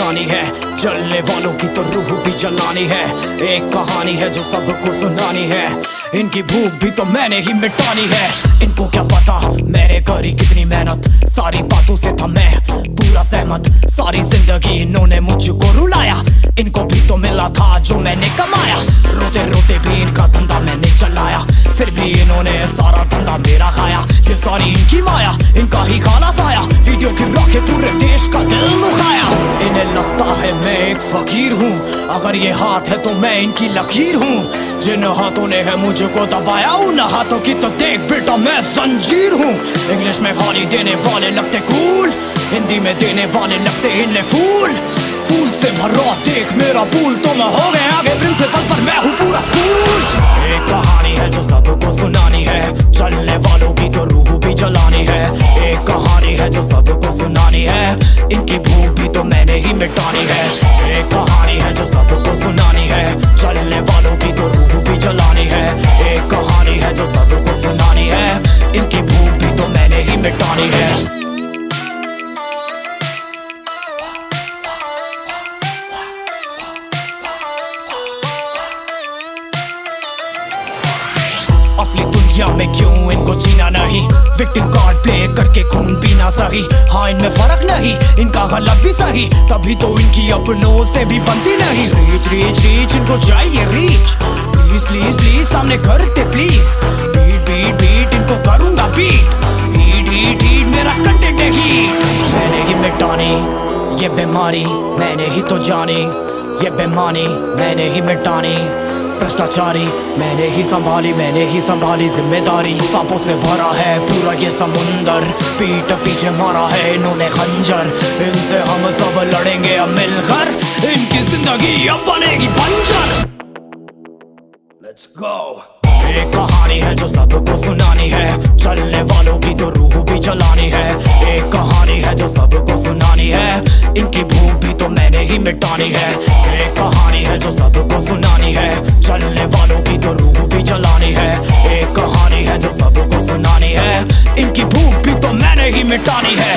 मिटानी है, जलने वालों की तो रूह भी जलानी है। एक कहानी है जो सबको सुनानी है, इनकी भूख भी तो मैंने ही मिटानी है। इनको क्या पता मैंने करी कितनी मेहनत, सारी बातों से था मैं पूरा सहमत। सारी जिंदगी इन्होंने मुझको रुलाया, इनको भी तो मिला था जो मैंने कमाया। रोते रोते भी इनका धंधा मैंने चलाया, फिर भी इन्होंने सारा धंधा मेरा खाया। ये सारी इनकी माया, इनका ही काला साया, वीडियो गिरा के पूरे देश का दिल दुखाया। इन्हें लगता है मैं एक फकीर हूँ, अगर ये हाथ है तो मैं इनकी लकीर हूँ। जिन हाथों ने है मुझको दबाया, उन हाथों की तो देख बेटा मैं जंजीर हूँ। इंग्लिश में गाली देने वाले लगते कूल, हिंदी में देने वाले लगते इन्हें फूल। फूल से भरा देख मेरा पूल, तो मैं हो गया आगे प्रिंसिपल पर मैं हूँ पूरा स्कूल। एक कहानी है जो सबको सुनानी है, चलने वालों की तो रूह भी जलानी है। एक कहानी है जो सबको सुनानी है, इनकी भूख भी तो मैंने ही मिटानी है। एक कहानी है जो सबको सुनानी है, चलने वालों की तो रूह भी जलानी है। एक कहानी है जो सबको सुनानी है, इनकी भूख भी तो मैंने ही मिटानी है। असली दुनिया में क्यों इनको जीना नहीं, विक्टिम कार्ड प्ले करके खून पीना सही। हाँ इनमें फर्क नहीं, इनका गलत भी सही, तभी तो इनकी अपनों से भी बनती नहीं। रीच रीच रीच इनको चाहिए रीच, प्लीज प्लीज प्लीज सामने करते प्लीज। बीट बीट बीट इनको करूंगा बीट, हीट हीट हीट मेरा कंटेंट है हीट। मैंने ही मिटानी ये बीमारी, मैंने ही तो जानी ये बेमानी, मैंने ही मिटानी भ्रष्टाचारी। मैंने ही संभाली जिम्मेदारी। सांपों से भरा है पूरा ये समुंदर, पीठ पीछे मारा है इन्होंने खंजर। इनसे हम सब लड़ेंगे अब मिलकर, इनकी जिंदगी अब बनेगी बंजर। Let's go। एक कहानी है जो सबको सुनानी है, चलने वालों की तो रूह भी जलानी है। एक कहानी है जो सबको सुनानी है, इनकी भूख भी तो मैंने ही मिटानी है। एक कहानी है जो सबको सुनानी है, चलने वालों की तो रूह भी जलानी है। एक कहानी है जो सबको सुनानी है, इनकी भूख भी तो मैंने ही मिटानी है।